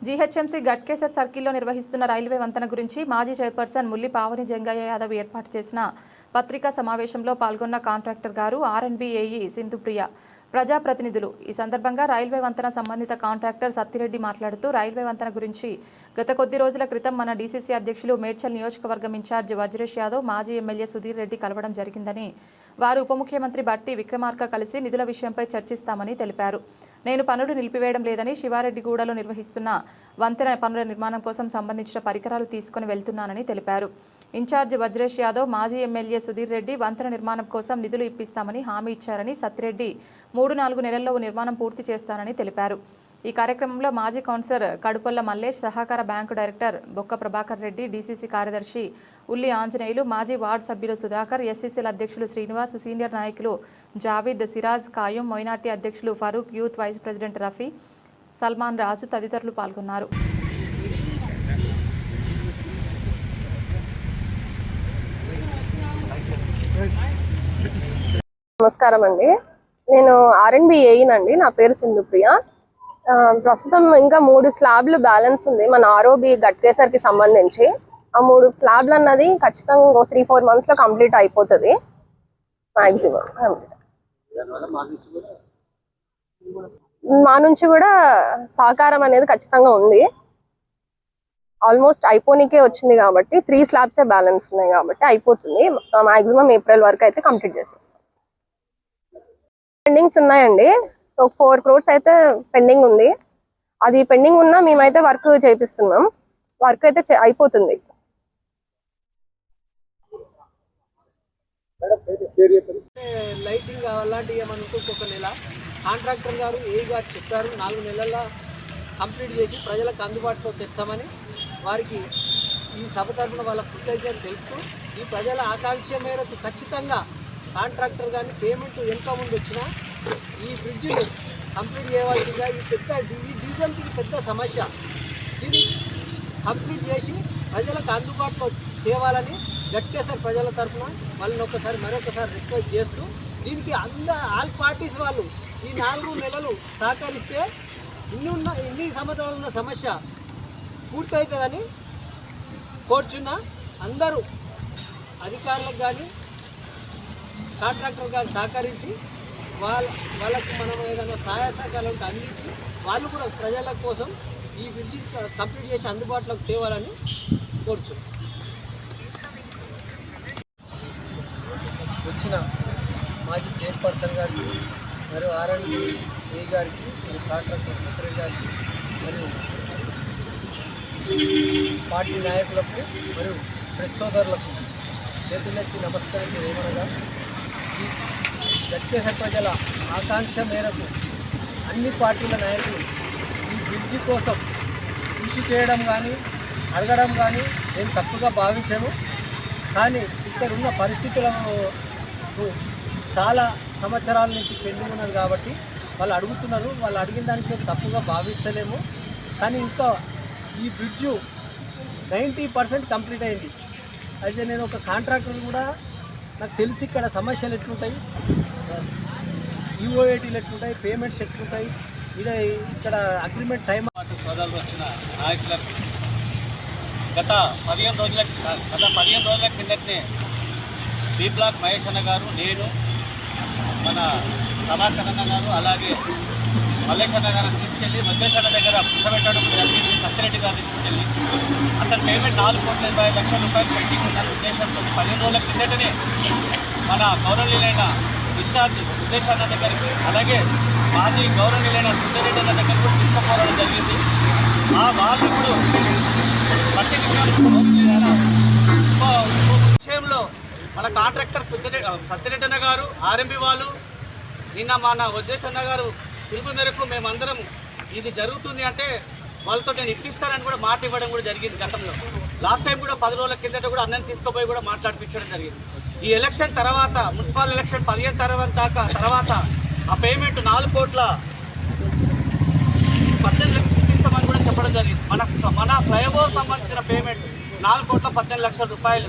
GHMC Ghatkesar సర్కిల్లో నిర్వహిస్తున్న railway వంతెన గురించి మాజీ చైర్పర్సన్ ముల్లి పావని జంగయ్య యాదవ్ ఏర్పాటు చేసిన పత్రికా సమావేశంలో పాల్గొన్న కాంట్రాక్టర్ గారు ఆర్ఎన్బిఏఈ సింధుప్రియ ప్రజాప్రతినిధులు. ఈ సందర్భంగా రైల్వే వంతెన సంబంధిత కాంట్రాక్టర్ సత్తిరెడ్డి మాట్లాడుతూ రైల్వే వంతెన గురించి గత కొద్ది రోజుల క్రితం మన డీసీసీ అధ్యక్షులు మేడ్చల్ నియోజకవర్గం ఇన్ఛార్జ్ వజ్రేష్ యాదవ్ మాజీ ఎమ్మెల్యే సుధీర్ రెడ్డి కలవడం జరిగిందని, వారు ఉప ముఖ్యమంత్రి బట్టి విక్రమార్క కలిసి నిధుల విషయంపై చర్చిస్తామని తెలిపారు. నేను పనులు నిలిపివేయడం లేదని, శివారెడ్డిగూడలో నిర్వహిస్తున్న వంతెన పనుల నిర్మాణం కోసం సంబంధించిన పరికరాలు తీసుకుని వెళ్తున్నానని తెలిపారు. ఇన్ఛార్జ్ వజ్రేష్ యాదవ్ మాజీ ఎమ్మెల్యే సుధీర్ రెడ్డి వంతెన నిర్మాణం కోసం నిధులు ఇప్పిస్తామని హామీ ఇచ్చారని, సత్తిరెడ్డి 3-4 నెలల్లో నిర్మాణం పూర్తి చేస్తానని తెలిపారు. ఈ కార్యక్రమంలో మాజీ కౌన్సిలర్ కడుపొల్ల మల్లేష్, సహకార బ్యాంకు డైరెక్టర్ బొక్క ప్రభాకర్ రెడ్డి, డీసీసీ కార్యదర్శి ఉల్లి ఆంజనేయులు, మాజీ వార్డు సభ్యులు సుధాకర్, ఎస్సీసీల అధ్యక్షులు శ్రీనివాస్, సీనియర్ నాయకులు జావీద్, సిరాజ్, కాయం, మైనార్టీ అధ్యక్షులు Farooq, youth vice president Rafi, Salman Raju తదితరులు పాల్గొన్నారు. నమస్కారం అండి. నేను ఆర్ఎన్బిఏఈ నండి. నా పేరు సింధుప్రియ. ప్రస్తుతం ఇంకా 3 స్లాబ్లు బ్యాలెన్స్ ఉంది మన ఆర్ఓబి గట్కేసర్కి సంబంధించి. ఆ 3 స్లాబ్లు అన్నది ఖచ్చితంగా 3-4 మంత్స్లో కంప్లీట్ అయిపోతుంది మ్యాక్సిమం. మా నుంచి కూడా సహకారం అనేది ఖచ్చితంగా ఉంది. ఆల్మోస్ట్ అయిపోనికే వచ్చింది కాబట్టి 3 స్లాబ్సే బ్యాలెన్స్ ఉన్నాయి కాబట్టి అయిపోతుంది. మ్యాక్సిమం ఏప్రిల్ వరకు అయితే కంప్లీట్ చేసేస్తాం. పెండింగ్స్ ఉన్నాయండి. 4 crores అయితే పెండింగ్ ఉంది. అది పెండింగ్ ఉన్నా మేమైతే వర్క్ చేపిస్తున్నాం. వర్క్ అయితే అయిపోతుంది. లైటింగ్ అలాంటివి ఏమనుకో ఒక నెల కాంట్రాక్టర్ గారు ఏ గారు చెప్పారు 4 నెలల్లో కంప్లీట్ చేసి ప్రజలకు అందుబాటులో తెస్తామని వారికి ఈ సభ తరఫున వాళ్ళ కృతజ్ఞతలు తెలుపుతూ, ఈ ప్రజల ఆకాంక్ష మేరకు ఖచ్చితంగా కాంట్రాక్టర్ కానీ పేమెంట్ ఎంత ముందు వచ్చినా ఈ బ్రిడ్జిని కంప్లీట్ చేయవలసిందిగా ఈ డీజిల్కి పెద్ద సమస్య. దీన్ని కంప్లీట్ చేసి ప్రజలకు అందుబాటులో తేవాలని గట్కేసర్ ప్రజల తరఫున వాళ్ళని మరొకసారి రిక్వెస్ట్ చేస్తూ, దీనికి ఆల్ పార్టీస్ వాళ్ళు ఈ 4 నెలలు సహకరిస్తే ఇన్ని సంవత్సరాలు ఉన్న సమస్య పూర్తవుతుందని కోరుచున్న అందరూ అధికారులకు కానీ కాంట్రాక్టర్ కానీ సహకరించి వాళ్ళకు మనం ఏదైనా సహాయ సహకారాలు అందించి వాళ్ళు కూడా ప్రజల కోసం ఈ బ్రిడ్జి కంప్లీట్ చేసి అందుబాటులోకి తేవాలని కోరుచున్నాం. వచ్చిన మాజీ చైర్పర్సన్ గారికి మరియు ఆర్ఎన్బిఏ గారికి మరియు కాంట్రాక్టర్ సెక్రటరీ గారికి మరియు పార్టీ నాయకులకు మరియు ప్రెస్ సోదరులకు చేతులెత్తి నమస్కరించి ఏమనగా, ఈ గట్కేసర్ ప్రజల ఆకాంక్ష మేరకు అన్ని పార్టీల నాయకులు ఈ బ్రిడ్జి కోసం కృషి చేయడం కానీ అడగడం కానీ నేను తప్పుగా భావించాను. కానీ ఇక్కడ ఉన్న పరిస్థితులను చాలా సంవత్సరాల నుంచి పెండింగ్ ఉన్నది కాబట్టి వాళ్ళు అడుగుతున్నారు. వాళ్ళు అడిగిన దానికి మేము తప్పుగా భావిస్తలేము. కానీ ఇంకా ఈ బ్రిడ్జు 90% కంప్లీట్ అయింది. అయితే నేను ఒక కాంట్రాక్టర్ కూడా నాకు తెలిసి ఇక్కడ సమస్యలు ఎట్లుంటాయి, యూఓఏటీలు ఎట్లుంటాయి, పేమెంట్స్ ఎట్లుంటాయి, ఇక్కడ అగ్రిమెంట్ టైం. సోదరులు వచ్చిన నాయకులకు గత 15 రోజుల కిందటనే బి బ్లాక్ మహేష్ అన్న గారు, నేను, మన ప్రభాకర్ అన్న గారు, అలాగే మల్లేష్ అన్న గారిని తీసుకెళ్ళి వజ్రేష్ అన్న దగ్గర కూర్చోబెట్టడం జరిగింది. సత్తిరెడ్డి గారిని తీసుకెళ్ళి అతని పేమెంట్ 4,80 లక్షల రూపాయలు పెండింగ్ ఉన్న ఉద్దేశంతో 15 రోజుల కిందటనే మన గౌరవనీయులైన ఇన్ఛార్జ్ వజ్రేష్ అన్న దగ్గరికి, అలాగే మాజీ గౌరవనీయులైన సుధీరెడ్డి అన్న దగ్గరకు తీసుకుపోవడం జరిగింది. వాళ్ళు ఇప్పుడు బట్టి విషయంలో మన కాంట్రాక్టర్ సత్తిరెడ్డి అన్న గారు, ఆర్ఎంబి వాళ్ళు నిన్న మన వజ్రేష్ అన్న గారు పిలుపు మేరకు మేమందరం ఇది జరుగుతుంది అంటే వాళ్ళతో నేను ఇప్పిస్తానని కూడా మాట ఇవ్వడం కూడా జరిగింది. గతంలో లాస్ట్ టైం కూడా 10 రోజుల కిందట కూడా అన్నని తీసుకుపోయి కూడా మాట్లాడిపించడం జరిగింది. ఈ ఎలక్షన్ తర్వాత, మున్సిపల్ ఎలక్షన్ 15 తర్వాత ఆ పేమెంట్ 4 కోట్ల 18 లక్షలు ఇప్పిస్తామని కూడా చెప్పడం జరిగింది. మన ఫ్లైఓవర్ సంబంధించిన పేమెంట్ 4 కోట్ల 18 లక్షల రూపాయలు.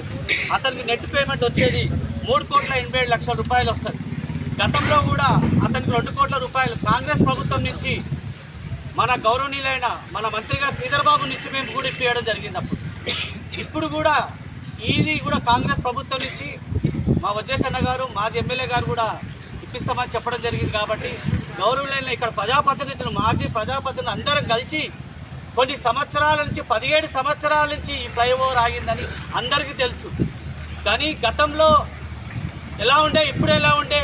అతనికి నెట్ పేమెంట్ వచ్చేది 3 కోట్ల 87 లక్షల రూపాయలు వస్తుంది. గతంలో కూడా అతనికి 2 కోట్ల రూపాయలు కాంగ్రెస్ ప్రభుత్వం నుంచి మన గౌరవనీయులైన మన మంత్రిగా శ్రీధర్ బాబు నుంచి మేము కూడా ఇప్పించడం జరిగింది. అప్పుడు ఇప్పుడు కూడా ఇది కూడా కాంగ్రెస్ ప్రభుత్వం నుంచి మా వజ్రేశన్న గారు మాజీ ఎమ్మెల్యే గారు కూడా ఇప్పిస్తామని చెప్పడం జరిగింది. కాబట్టి గౌరవనీయులైన ఇక్కడ ప్రజాప్రతినిధులు మాజీ ప్రజాప్రతినిధులు అందరం కలిసి కొన్ని సంవత్సరాల నుంచి 17 సంవత్సరాల నుంచి ఈ ఫ్లైఓవర్ ఆగిందని అందరికీ తెలుసు. కానీ గతంలో ఎలా ఉండే ఇప్పుడు ఎలా ఉండే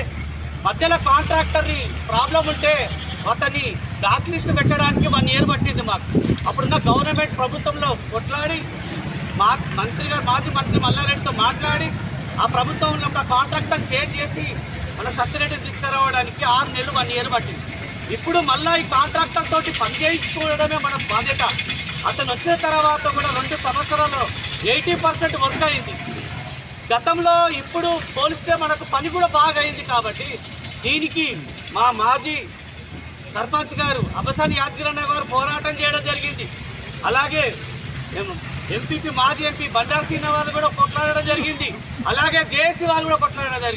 మధ్యలో కాంట్రాక్టర్ని ప్రాబ్లం ఉంటే అతన్ని బ్లాక్ లిస్ట్ పెట్టడానికి 1 year పట్టింది మాకు. అప్పుడున్న గవర్నమెంట్ ప్రభుత్వంలో కొట్లాడి మాజీ మంత్రి మల్లారెడ్డితో మాట్లాడి ఆ ప్రభుత్వంలో ఉన్న కాంట్రాక్టర్ చేంజ్ చేసి మన సత్యరెడ్డిని తీసుకురావడానికి 6 నెలలు 1 year పట్టింది. ఇప్పుడు మళ్ళీ ఈ కాంట్రాక్టర్ తోటి పని చేయించుకోవడమే మన బాధ్యత. అతను వచ్చిన తర్వాత కూడా 2 సంవత్సరాల్లో 80% వర్క్ అయింది. గతంలో ఇప్పుడు పోలిస్తే మనకు పని కూడా బాగా అయింది. కాబట్టి దీనికి మా మాజీ సర్పంచ్ గారు అబసాని యాదగిరన్న గారు పోరాటం చేయడం జరిగింది. అలాగే ఎంపీపీ మాజీ ఎంపీ బండారు సీన వాళ్ళు కూడా కొట్లాడడం జరిగింది. అలాగే జేఏసీ వాళ్ళు కూడా కొట్లాడడం జరిగింది.